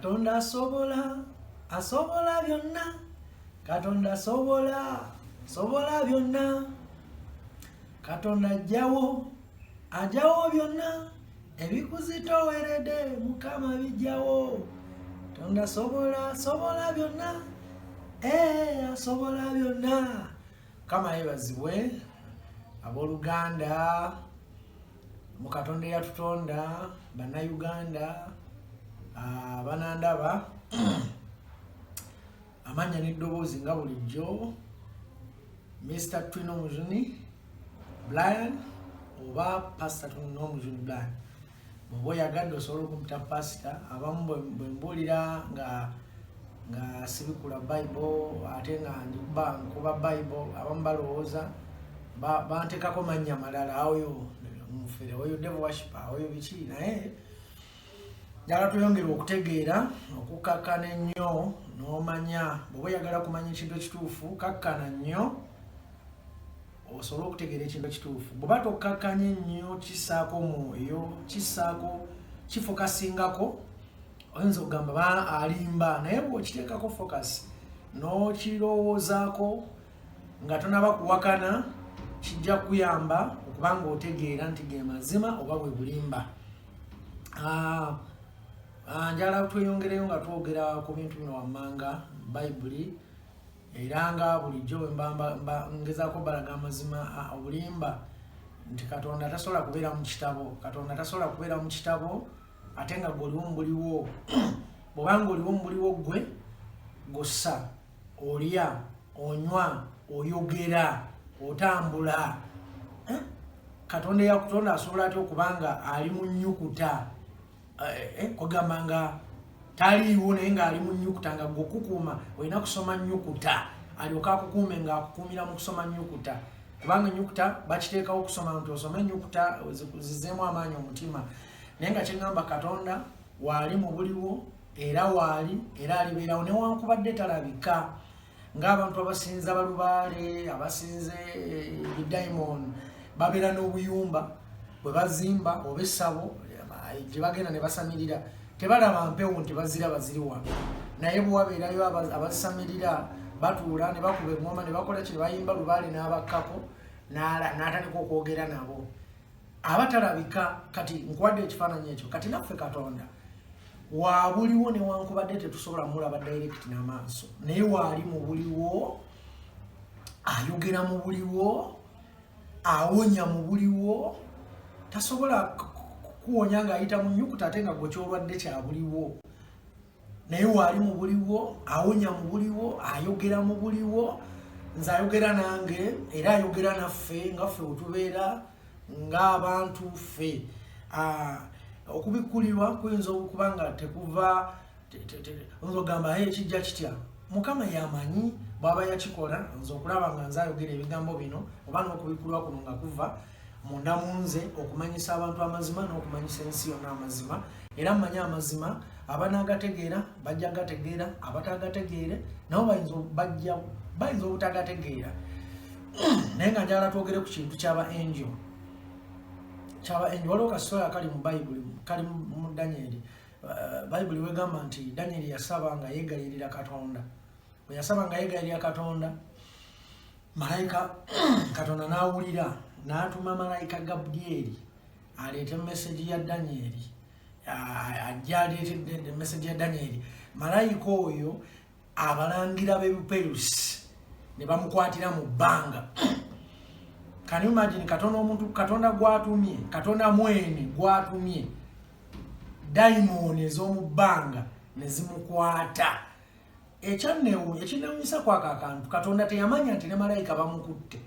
Katonda asobola byonna. Katonda asobola byonna. Katonda ajjawo byonna. Ebikuzitoweredde Mukama bijjawo. Katonda asobola byonna. Asobola byonna. Kama yebazibwe abooluganda mu Katonda eyatutonda, bannayuganda, banandaba amanya n'eddoboozi nga bulijjo Mr. Twino Mujuni Brian oba Pastor Twino Mujuni Brian. Bw'oba oyagadde osobola okumuyita pasita. Abamu bwe mbuulira nga sibikula Bible ate nga nkuba Bible, abamu balowooza banteekako mannya malala, oyo mufere, oyo devil worshiper, oyo biki. Naye njagala tweyongere okutegeera, okukakkana ennyo n'omanya. Bw'oba oyagala kumanya ekintu ekituufu, kakkana nnyo osobole okutegeera ekintu ekituufu. Bw'oba tokkakkanya ennyo, kissaako mwoyo, kifokasingako, oyinza okugamba alimba. Naye bw'okiteekako focus n'okirowoozaako nga tonaba kuwakana, kijja kuyamba okubanga otegeera nti ge mazima oba bwe bulimba. Njagala tweyongereyo nga twogera ku bintu bino wammanga Bayibuli, era nga bulijjo ngezaako balaga amazima obulimba nti Katonda tasobola kubeera mu kitabo. Katonda tasobola kubeera mu kitabo ate nga gw'oliwo mubuliwo. Bw'obanga oliwo mubuliwo gwe, gossa, olya, onywa, oyogera, otambula. Katonda eyakutonda asobola atya okubanga ali mu nnyukuta? Kugamba nga taliiwo naye ng'ali mu nnyukuta, nga gw'okukuuma olina kusoma nnyukuta, alyoka akukuume ng'akukuumira mu kusoma nnyukuta. Kubanga ennyukuta bakiteekawo okusoma nti osome ennyukuta zizeemu amaanyi omutima. Naye nga kyeŋŋamba Katonda waali mu buliwo era waali era alibeerawo newankubadde talabika. Ng'abantu abasinza balubaale, abasinze ebidaimooni babeera n'obuyumba bwe bazimba oba essabo gye bagenda ne basamirira, tebalaba mpewo nti bazira wano. Naye bwe wabeerayo abasamirira batuula ne bakuba eŋŋoma ne bakola kye bayimba lubaale n'abakkako n'atandika okwogera nabo. Abatalabika kati nkuwadde ekifaananyi ekyo. Kati naffe Katonda waabuliwo newankubadde tetusobola mulaba direct n'amaaso, naye waali mu buliwo, ayogera mu buliwo, awonya mu buliwo. Tasobola kuwonya ng'ayita mu nnyukuta ate nga gwe kyolwadde kya buliwo. Naye waali mu buliwo, awonya mu buliwo, ayogera mu buliwo. Nze ayogera nange era ayogera naffe nga ffe wetubeera ng'abantu ffe. Okubikkulirwa kuyinza okuba nga tekuva oyinza okugamba kijja kitya. Mukama yamanyi bw'aba yakikola. Nze okulaba nga nze ayogera ebigambo bino oba n'okubikkulirwa kuno nga kuva munda mu nze okumanyisa abantu amazima n'okumanyisa ensi yonna amazima. Era mmanyi amazima, abanaagategeera bajja gategeera, abatagategeere nabo bayinza obutagategeera. Naye nga njagala twogere ku kintu ky'aba angel. Waliwo kasooya kali mu Bayibuli, kali mu Danyeri. Bayibuli wegamba nti Danyeri yasaba nga yeegayirira Katonda. Bwe yasaba nga yeegayirira Katonda, malayika Katonda n'awulira, n'atuma malayika Gabudyeri aleete message ya Danyeri. Ajja aleetedde message ya Danyeri. Malayika oyo abalangira b'Ebuperusi ne bamukwatira mu bbanga. Can you imagine Katonda gwatumye, Katonda mwene gwatumye daimoni ez'omu bbanga ne zimukwata. Ekinewunyisa kwako akantu, Katonda teyamanya nti ne malayika bamukutte,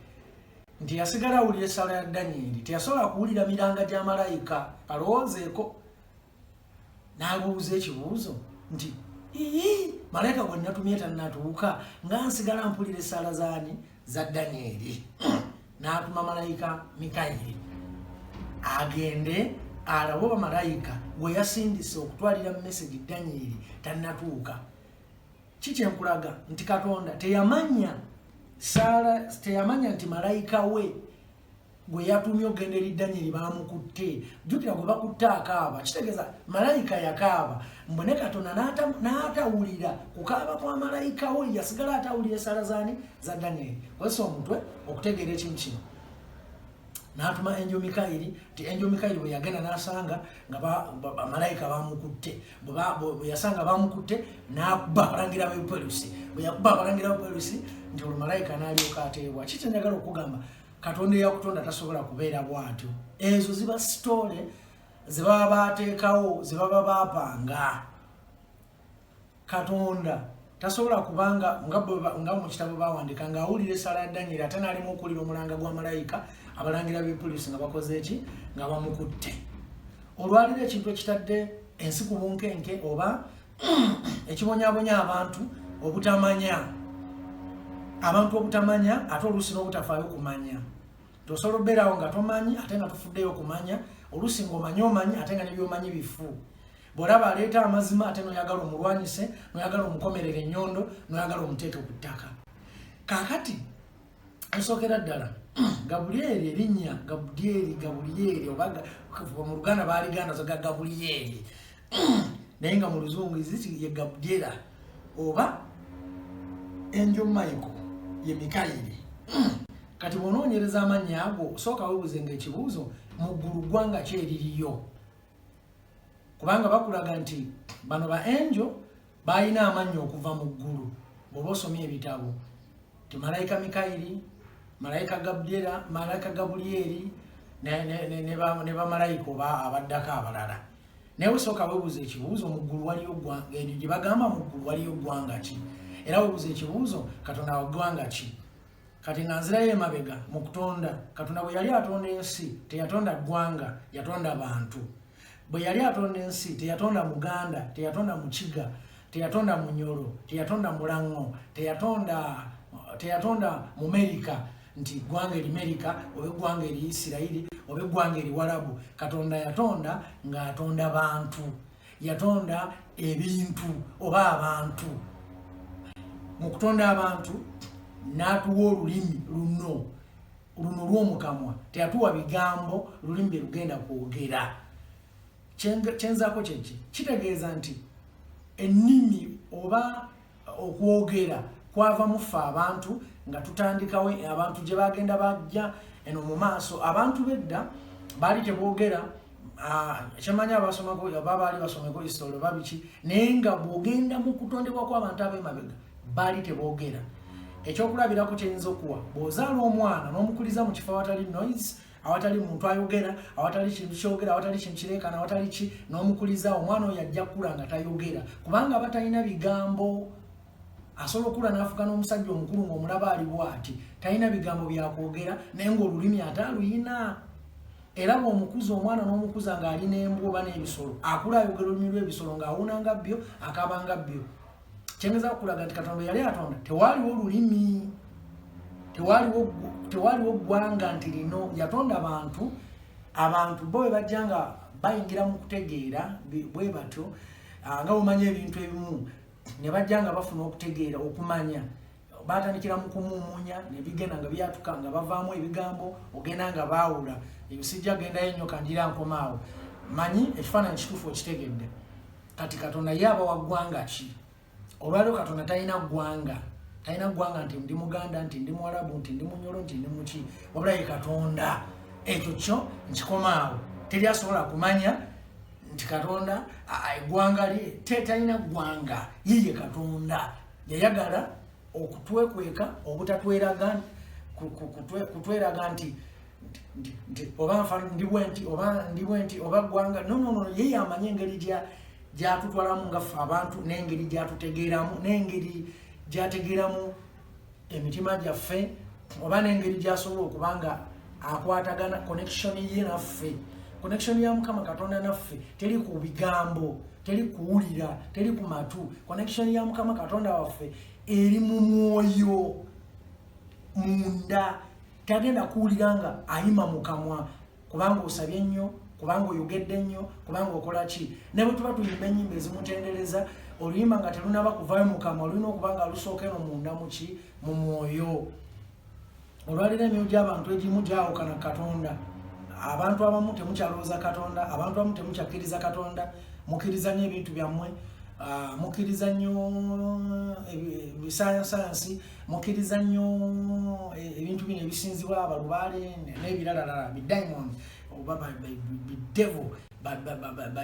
nti yasigala awulira essala ya Danyeri, teyasobola kuwulira miranga gya malayika. Alowoozeeko n'abuuza ekibuuzo nti malayika gwe natumye tannatuuka nga nsigala mpulira essala zaani za Danyeri. N'atuma malayika Mikayiri agende alabe oba malayika gwe yasindise okutwalira message Danyeri tannatuuka. Kikyenkulaga nti Katonda teyamanya nti malayika we gwe yatumye ogendera Danyeri bamukutte jukira gwe bakutte akaaba kitegeeza malayika yakaaba mbone Katonda n'atawulira kukaaba kwa malayika we yasigala atawulira essala za Danyeri kwesa omutwe okutegeera ekintu kino n'atuma Angel Mikaeli ti Angel Mikaeli bwe yagenda n'asanga nga malayika bamukutte bwe yasanga bamukutte n'akuba abalangira b'epolisi bwe yakuba abalangira b'epolisi nti olwo malayika n'alyoka ateebwa kiki njagala okugamba Katonda yakutonda tasobola kubeera bw'atyo ezo ziba sitole ze baba baateekawo ze baba baapanga Katonda tasobola kubanga nga mu kitabo baawandika nga awulira essala ya Danyeri ate n'alimu okuwulira omulanga gwa malayika abalangira b'epolisi nga bakoze eki nga bamukutte olwaliro ekintu ekitadde ensi ku bunkenke oba ekibonyabonya abantu obutamanya ate oluusi n'obutafaayo kumanya tosobola obeerawo nga tomanyi ate nga tufuddeyo okumanya oluusi ng'omanyi ate nga nebyomanyi bifu bw'olaba aleeta amazima ate n'oyagala omulwanyise n'oyagala omukomerera ennyondo n'oyagala omuteeke ku ttaka kaakati ensookera ddala Gabulyeri erinnya Gabulyeri oba mu Luganda baaliganda zo Gabulyeri naye nga mu Luzungu ye Gabulyera oba Angel Michael ye Mikaeli kati bw'onoonyereza amannya ago sooka weebuzenga ekibuuzo mu ggulu ggwanga ki eririyo kubanga bakulaga nti bano ba Angel balina amannya okuva mu ggulu bw'oba osomye ebitabo ti malayika Mikaeli malayika Gabulyera malayika Gabulyeri ne bamalayika oba abaddako abalala naye osooka weebuuza ekibuuzo mu ggulu waliyo ggwanga eryo gye bagamba mu ggulu waliyo ggwanga ki era weebuuza ekibuuzo Katonda wa ggwanga ki kati nga nzirayo emabega mu kutonda Katonda bwe yali atonda ensi teyatonda ggwanga yatonda bantu bwe yali atonda ensi teyatonda Muganda teyatonda Mukiga teyatonda Munyoro teyatonda Mulango teyatonda Mumerika nti ggwanga eri Amerika oba ggwanga eri Isirayiri oba ggwanga eri Warabu Katonda yatonda ng'atonda bantu yatonda ebintu oba abantu mu kutonda abantu n'atuwa olulimi luno lw'omukamwa teyatuwa bigambo lulimi bye lugenda kwogera kyenzaako kyeki kitegeeza nti ennimi oba okwogera kwava mufe abantu nga tutandikawo abantu gye bagenda bajja eno mu maaso abantu bedda baali teboogera kyemanya abasomako babaali basomeko history oba biki naye nga bw'ogenda mu kutondebwa kw'abantu ab'emabega baali teboogera ekyokulabirako kyeyinza okuwa bw'ozaala omwana n'omukuliza mu kifo awatali noise awatali muntu ayogera awatali kintu kyogera awatali kintu kireekana awatali ki n'omukuliza omwana oyo ajja kukula nga tayogera kubanga aba talina bigambo asobola okula n'afuuka n'omusajja omukulu ng'omulaba ali bw'ati talina bigambo byakwogera naye ng'olulimi ate aluyina era bw'omukuza omwana n'omukuza ng'alina embwa oba n'ebisolo akula ayogera olulimi lw'ebisolo ng'awuuna nga bbyo akaaba nga bbyo kyengeza okulaga nti Katonda yali atonda tewaaliwo olulimi tewaaliwo ggwanga nti lino yatonda abantu bo bwe bajja nga bayingira mu kutegeera bwe batyo nga bumanya ebintu ebimu ne bajja nga bafuna okutegeera okumanya batandikira mu kumuumunya ne bigenda nga byatuka nga bavaamu ebigambo ogenda nga baawula ebisijja gendayo ennyo kandira nkomaawo manyi ekifaananyi kituufu okitegedde kati Katonda ye aba wa ggwanga ki olwaliwo Katonda talina ggwanga nti ndi Muganda nti ndi Mwarabu nti ndi Munyoro nti ndi muki wabula ye Katonda ekyo kyo nkikomaawo teri asobola kumanya nti Katonda eggwanga lye talina ggwanga yiye Katonda yayagala okutwekweka kutweraga nti oba ndi bwenti oba ggwanga no yeye amanye engeri gyatutwalamu nga ffe abantu n'engeri gyatutegeeramu n'engeri gyategeeramu emitima gyaffe oba n'engeri gyasobola okuba nga akwatagana connection ye naffe connection ya Mukama Katonda naffe teri ku bigambo teri kuwulira teri ku matu connection ya Mukama Katonda waffe eri mu mwoyo munda tagenda kuwulira nga ayima mu kamwa kubanga osabye nnyo kubanga oyogedde nnyo kubanga okola ki ne bwe tuba tuyimba ennyimba ezimutendereza oluyimba nga terunaba kuvaayo mu kamwa olulina okuba nga lusooka eno munda mu mwoyo olwalira emyoyo gy'abantu egimu gyawukana Katonda. Abantu abamu temukyalowooza Katonda, abantu abamu temukyakkiriza Katonda, mukkiriza nnyo ebintu byammwe, mukkiriza nnyo sayansi, mukkiriza nnyo ebintu bino ebisinzibwa abalubaale n'ebirala bidaimoni oba bidevil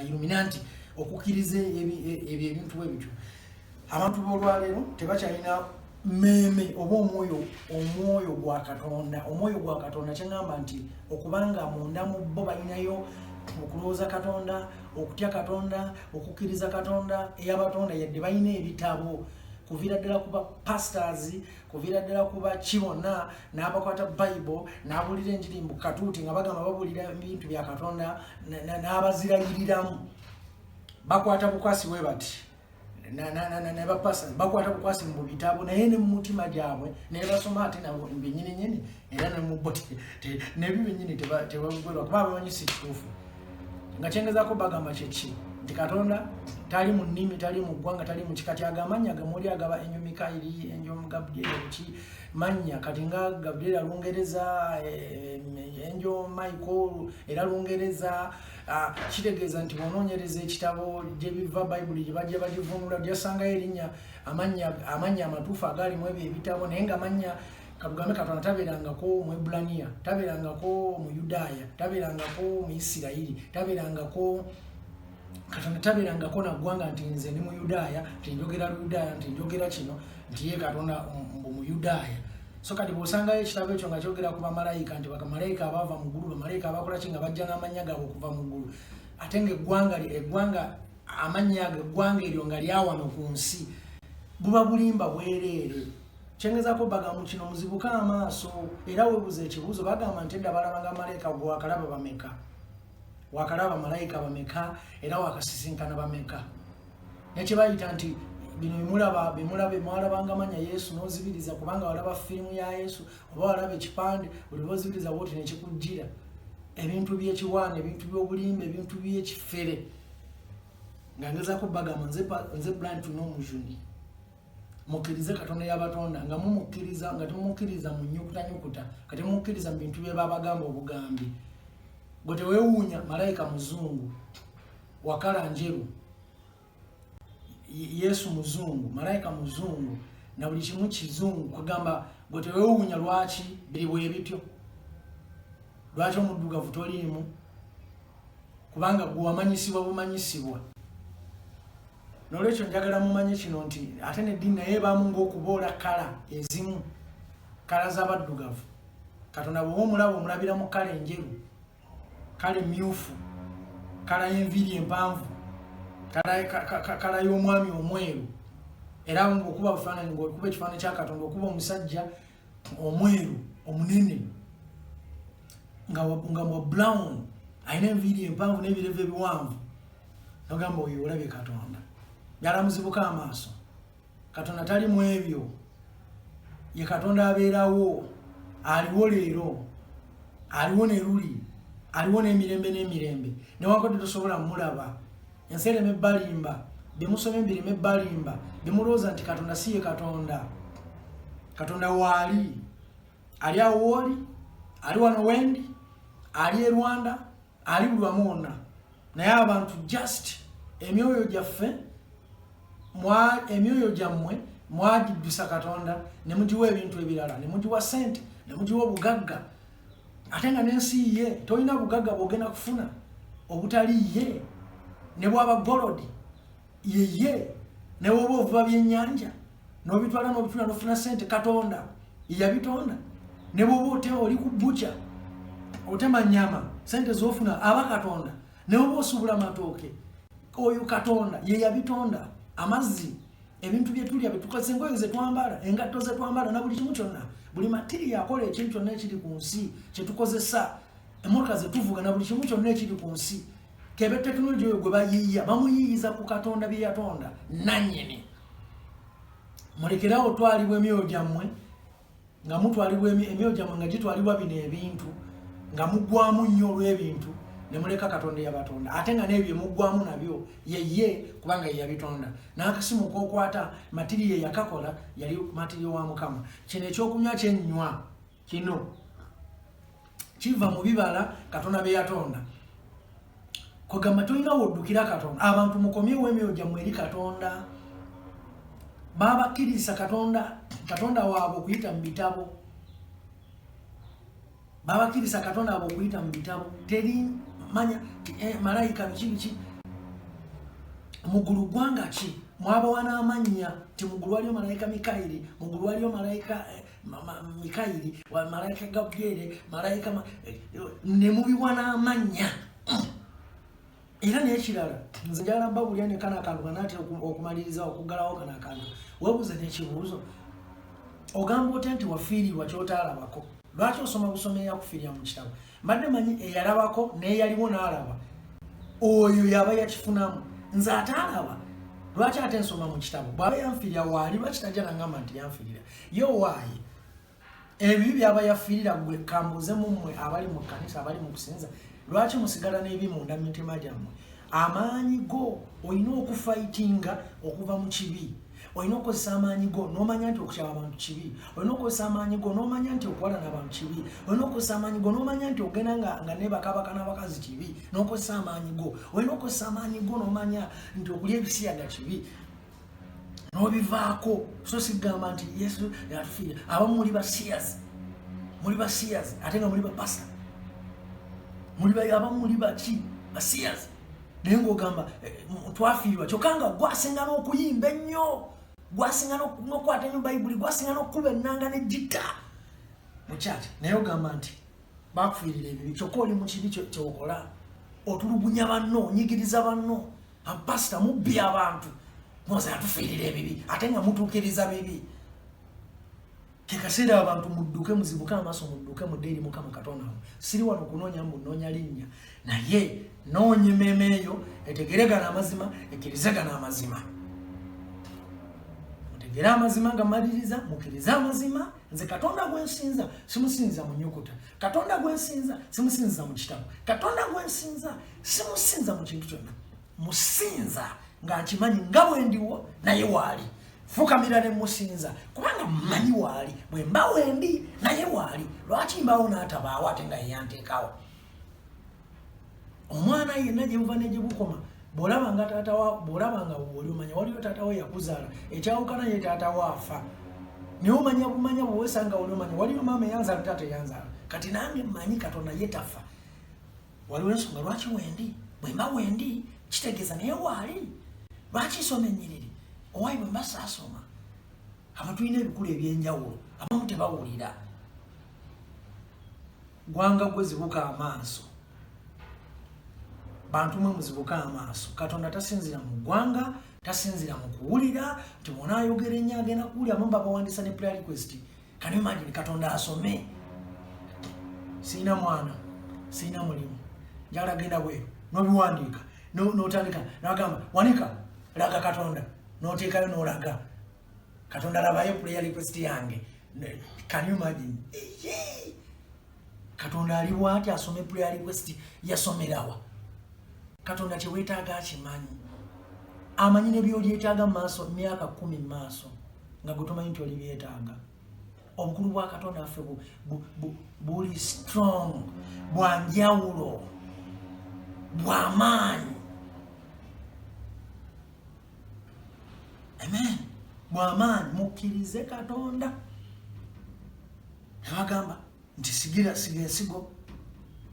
Illuminati, okukkiriza ebyo ebintu bwe bityo. Abantu b'olwaleero tebakyalina meme oba omwoyo gwa Katonda. Omwoyo gwa Katonda kyengamba nti okubanga munda mu bo balinayo okulowooza Katonda, okutya Katonda, okukkiriza Katonda eyabatonda, yadde balina ebitabo kuviira ddala kuba pastors, kuviira ddala kuba kibona n'abakwata Bible n'abulira enjiri mu katuuti nga bagamba babulira ebintu bya Katonda n'abazirayiriramu bakwata bukwasi bwe bati na bapasa bakwata bukwasi mu bitabo naye ne mu mutima gyabwe ne basoma ate nabo mbinyini era ne mu bote ne bibinyini tebagwelwa kuba bamanyi si kituufu. Nga kyengezaako bagamba kyeki nti Katonda tali mu nnimi, tali mu ggwanga, tali mu kika kyagamanya gamuli agaba enyo Mikairi, enyo Gabriel ki manya kati nga Gabriel alungereza enyo Michael era lungereza. Kitegeeza nti bonoonyereza ekitabo gye biva Bayibuli gye bajja bagivunula gyasangayo erinnya amanya amatuufu agali mu ebyo ebitabo, naye nga amanya kabugambe Katonda tabeerangako mu Ebbulaniya, tabeerangako mu Yudaaya, tabeerangako mu Isirayiri, tabeerangako Katonda tabeerangako na ggwanga nti nze ndi mu Yudaaya, nti njogera Yudaaya, nti njogera kino, nti ye Katonda mu Yudaaya. So kati bw'osangayo ekitabo ekyo nga kyogera ku bamalayika nti bakamalayika abaava mu ggulu, bamalayika abakola ki nga bajja n'amannya gaabwe okuva mu ggulu, ate ng'eggwanga amannya eggwanga eryo nga lyawano ku nsi, buba bulimba bwereere. Kyengezaako bagamba kino muzibuke amaaso era weebuze ekibuuzo. Bagamba nti edda balabanga malayika gwe wakalaba bameka, wakalaba malayika bameka era wakasisinkana bameka. Nekye bayita nti bino bimwalabanga amanya Yesu n'ozibiriza kubanga walaba firimu ya Yesu oba walaba ekipande buli lwozibiriza bwoti nekikujjira ebintu by'ekiwaana, ebintu by'obulimba, ebintu by'ekifere. Nga ngezaako bagamba nze Blantu n'omujuni mukkirize Katonda y'abatonda nga mumukkiriza nga temumukkiriza mu nnyukuta kati mumukkiriza mu bintu bye babagamba obugambi. Gwe teweewuunya malayika muzungu, wakala njeru, Yesu muzungu, malayika muzungu na buli kimu kizungu, kugamba gwe teweewuunya lwaki biri bwe bityo, lwaki omuddugavu toliimu, kubanga gwe wamanyisibwa bumanyisibwa. Nolwekyo njagala mumanye kino nti ate n'eddiini naye ebaamu ng'okuboola kala ezimu, kala z'abaddugavu. Katonda bw'oba omulaba omulabira mu kala enjeru, kala emmyufu, kala y'enviiri empanvu, kala y'omwami omweru, era ng'okuba bufaananyi ng'okuba ekifaananyi kya Katonda, okuba omusajja omweru omunene nga wa brown alina enviiri empanvu n'ebirevu ebiwanvu, nogamba oyo olabye Katonda. Njala muzibuka amaaso, Katonda tali mu ebyo, ye Katonda abeerawo, aliwo leero, aliwo ne luli, aliwo n'emirembe n'emirembe, newankubadde tosobola mulaba. Ensi erema ebbalimba, byemusoma ebirema ebbalimba, byemulowooza nti Katonda si ye Katonda. Katonda waali, ali awo wooli, ali wano wendi, ali e Rwanda, ali buli wamu wonna. Naye abantu just emyoyo gyaffe, emyoyo gyammwe mwagiddusa Katonda ne mugiwa ebintu ebirala, ne mugiwa ssente, ne mugiwa obugagga. Ate nga n'ensi ye tolina bugagga bw'ogenda kufuna obutali ye, ne bwaba golodi ye, ne bwoba ovuba byennyanja n'obitwala n'obitunda n'ofuna ssente, Katonda ye yabitonda. Ne bwoba oli ku bbuca otema nnyama, ssente z'ofuna aba Katonda. Ne bwoba osubula matooke, oyo Katonda ye yabitonda. Amazzi, ebintu bye tulya, bye tukozesa, engoye ze twambala, engatto ze twambala, na buli kimu kyonna, buli matiriya akola ekintu kyonna ekiri ku nsi kye tukozesa, emmotoka ze tuvuga, na buli kimu kyonna ekiri ku nsi, kebe tekinologiya oyo gwe bayiiya, bamuyiiyiza ku Katonda bye yatonda nannyini. Mulekerawo twalibwa emyoyo gyammwe, nga mutwalibwa emyoyo gyammwe nga gitwalibwa bino ebintu, nga muggwamu nnyo olw'ebintu, ne muleka Katonda yabatonda. Ate nga n'ebyo muggwamu nabyo ye kubanga ye yabitonda. N'akasimu k'okwata matiriya yakakola yali matiriya wa Mukama. Kino ekyokunywa kyennywa kino kiva mu bibala Katonda bye yatonda. Kugamba tulina woddukira Katonda. Abantu mukomyewo emyoyo gyammwe eri Katonda. Babakkiriza Katonda waabwe okuyita mu bitabo. Babakkiriza Katonda waabwe okuyita mu bitabo. Teri manya malayika biki mugulu gwanga ki mwabawa n'amannya ti mugulu waliyo malayika Mikaili, mugulu waliyo malayika Mikaili, wa malayika Gabriel, malayika ne mubiwa n'amannya. Era n'ekirala nze njagala mbabulya ne kana akantu kanaatera okumaliriza okuggalawo kana akantu. Weebuuze n'ekibuuzo ogamba otya nti wafiirirwa ky'otaalabako. Lwaki osoma busome yakufiirira mu kitabo? Mbadde manyi eyalabako n'eyaliwo n'alaba oyo yaba yakifunamu. Nze ataalaba lwaki ate nsoma mu kitabo? Bw'aba yanfiirira waali lwaki tajja nangamba nti yanfiirira? Yo waayi ebibi byaba yafiirira gwe kambuze mu mmwe abali mu kkanisa abali mu kusinza. Lwaki musigala n'ebi munda mu mitima gyammwe? Amaanyi go olina okufayitinga okuva mu kibi. Olina okukozesa amaanyi go n'omanya nti okukyaba abantu kibi. Olina okukozesa amaanyi go n'omanya nti okuwala n'abantu kibi. Olina okukozesa amaanyi go n'omanya nti ogenda nga ne bakabaka n'abakazi kibi. N'okozesa amaanyi go. Olina okukozesa amaanyi go n'omanya nti okulya ebisiyaga kibi. N'obivaako. So sigamba nti Yesu yatufiira. Abamu muli basiyazi. Muli basiyazi ate nga muli bapasa. Abamu muli baki basiyazi. Naye ng'ogamba twafiirwa kyokka nga gwasinga n'okuyimba ennyo. Gwasinga n'okwata ennyo Bayibuli. Gwasinga n'okukuba ennanga n'ejjita mu kyaki. Naye ogamba nti bakufiirira ebibi kyokka oli mu kibi kyokola. Otulugunya banno, onyigiriza banno. Pasita mubbi abantu. Mwoza yatufiirira ebibi ate nga mutuukiriza bibi. Kekaseera abantu mudduke muzibuke amaaso mudduke mudde eri Mukama Katonda. Siri wano kunoonya munoonya linnya. Naye noonye emmeeme eyo etegeregana amazima ekkirizagana amazima. Mutegere amazima gamaliriza mukkiriza amazima. Nze Katonda gwensinza simusinza mu nnyukuta. Katonda gwensinza simusinza mu kitabo. Katonda gwensinza simusinza mu kintu kyonna. Musinza nga nkimanyi nga bwe ndiwo naye waali. Fukamira ne musinza kubanga mmanyi waali bwe mba wendi naye waali. Lwaki mbawo n'atabaawo ate nga yeyanteekawo? Omwana yenna gye buva ne gye bukoma bw'olaba nga taata wa bw'olaba nga oli omanya waliyo taata we yakuzaala ekyawukana ye taata we afa. Naye omanya bumanya bwe weesanga oli omanya waliyo maama eyanzaala taata eyanzaala. Kati nange mmanyi Katonda ye tafa. Waliwo ensonga lwaki wendi bwe mba wendi kitegeeza naye waali. Lwaki nsoma ennyiriri? Owaayi bwe mba saasoma. Abantu tulina ebikulu ebyenjawulo abamu tebawulira. Gwanga gwe zibuka amaaso. Bantu mwe muzibuka amaaso. Katonda tasinzira mu ggwanga, tasinzira mu kuwulira. Nti mwona ayogera ennyo agenda kuwulira mu bawandiisa ne prayer request. Can you imagine Katonda asome? Sina mwana, sina mulimu. Njagala genda bweru. N'obiwandiika. N'otandika. N'agamba wanika laga Katonda. N'oteekayo n'olaga. Katonda labayo prayer request yange. Can you imagine? Katonda ali bw'ati asome prayer request yasomerawa. Katonda kye weetaaga akimanyi. Amanyi ne by'olyetaaga mu maaso myaka 10 mu maaso nga gwe tomanyi nti oli byetaaga. Obukulu bwa Katonda waffe buli strong, bwa njawulo, bw'amaanyi. Amen. Bw'amaanyi mukkirize Katonda. Abagamba nti sigira ensigo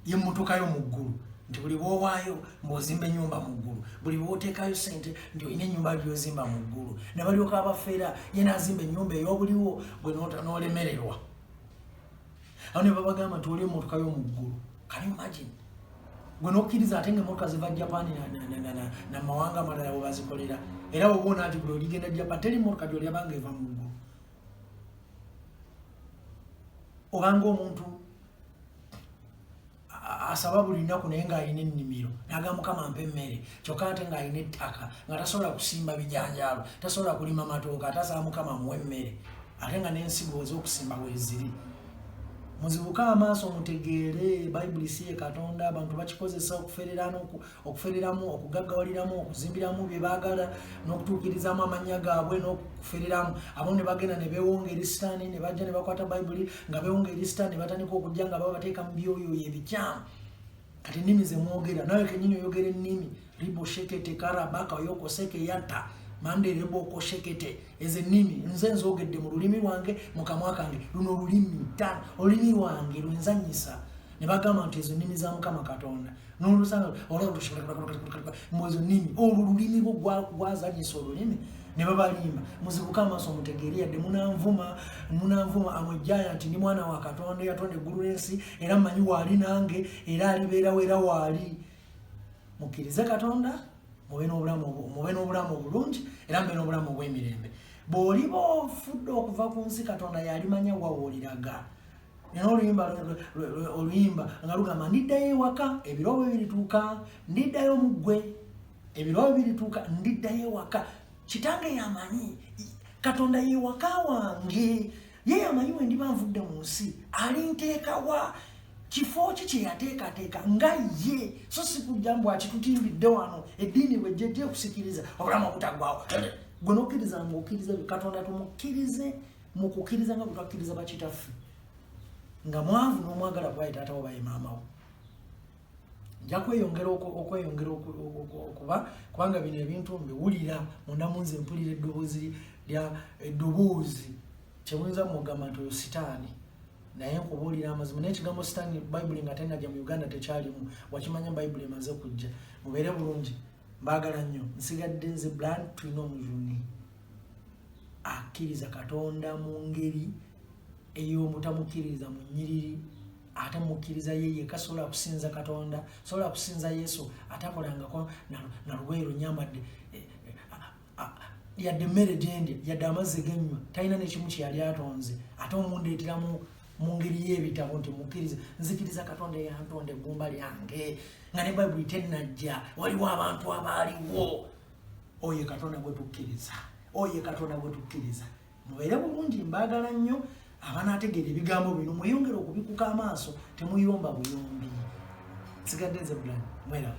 y'emmotoka yo mu ggulu. Nti buli bw'owaayo mb'ozimba ennyumba mu ggulu. Buli bw'oteekayo ssente nti olina ennyumba gy'ozimba mu ggulu. Ne balyoka abafeera ye n'azimba ennyumba ey'obuliwo gwe n'olemererwa. Awo ne babagamba nti oli emmotoka y'omu ggulu. Can you imagine? Gwe n'okkiriza ate ng'emmotoka ziva Japan na mawanga amalala bwe bazikolera. Era bw'obona nti buli oligenda Japan teri mmotoka gy'olyabanga eva mu ggulu. Obanga omuntu asaba buli nnaku naye ng'alina ennimiro n'agamba Mukama mpa emmere kyokka ate ng'alina ettaka nga tasobola kusimba bijanjaalo tasobola kulima matooka atasaba Mukama muwe emmere ate nga n'ensigo ez'okusimba weeziri muzibuka amaaso mutegeere Bayibuli si ye Katonda. Abantu bakikozesa okufereramu, okugaggawaliramu, okuzimbiramu bye baagala n'okutuukirizamu amannya gaabwe n'okufereramu. Abo ne bagenda ne beewonga eri Sitaani, ne bajja ne bakwata Bayibuli nga beewonga eri Sitaani, ne batandika okujja nga babateeka mu byoyoyo ebikyamu. Kati ennimi ze mwogera nawe kennyini oyogera ennimi ribo shekete karabaka oyoko seke yata mande rebo ko shekete ezo ennimi nze nzogedde mu lulimi lwange mu kamwa kange luno olulimi ttano olulimi lwange lwenzanyisa. Ne bagamba nti ezo nnimi za Mukama Katonda n'olusanga mu ezo nnimi olulimi lwo gwazanyisa olulimi ne babalimba. Muzibuka amaaso mutegeere yadde munanvuma amujjaya nti ndi mwana wa Katonda yatonda eggulu n'ensi era mmanyi waali nange era alibeerawo era waali. Mukkirize Katonda mube n'obulamu obulungi era mube n'obulamu obw'emirembe. Bw'oliba ofudde okuva ku nsi Katonda yalimanya wawooliraga. Nina oluyimba nga lugamba ndiddayo ewaka ebiro bwe birituuka ndiddayo mu ggwe ebiro bwe birituuka ndiddayo ewaka. Kitange yamanyi Katonda ye waka wange ye yamanyi we ndiba nvudde mu nsi alinteekawa kifo ki kye yateekateeka nga ye so si kujja mbu akitutimbidde wano eddiini bwe jjejje okusikiriza obulamu obutaggwawo. Gwe n'okkiriza ng'okkiriza Katonda tumukkirize mu kukkiriza nga bwe twakkiriza bakitaffe nga mwavu n'omwagala kubaye taata wo baye maama wo. Nja kweyongera okuba kubanga bino ebintu mbiwulira munda munze mpulira eddoboozi kyemuyinza mugamba nti oyo Sitaani naye nkubuulira amazima. Naye ekigambo Sitaani Bayibuli nga tennajja mu Uganda tekyalimu, wakimanya Bayibuli emaze kujja. Mubeere bulungi, mbaagala nnyo. Nsigadde nze Brian Twino Mujuni akkiriza Katonda mu ngeri ey'omutamukkiriza mu nnyiriri ate mukkiriza ye kasobola kusinza Katonda, sobola kusinza Yesu atakolangako na lugoye lunyambadde yadde emmere gyendya yadde amazzi genywa talina n'ekimu kye yali atonze ate omundeetera mu ngeri y'ebitabo nti mukkiriza. Nzikiriza Katonda eyantonda eggumba lyange nga ne Bayibuli tennajja waliwo abantu abaaliwo. Oyo Katonda gwe tukkiriza, oyo Katonda gwe tukkiriza. Mubeere bulungi, mbaagala nnyo. Abanaategeera ebigambo bino mweyongere okubikuka amaaso temuyomba buyombi. Nsigadde nze Brian, mwera.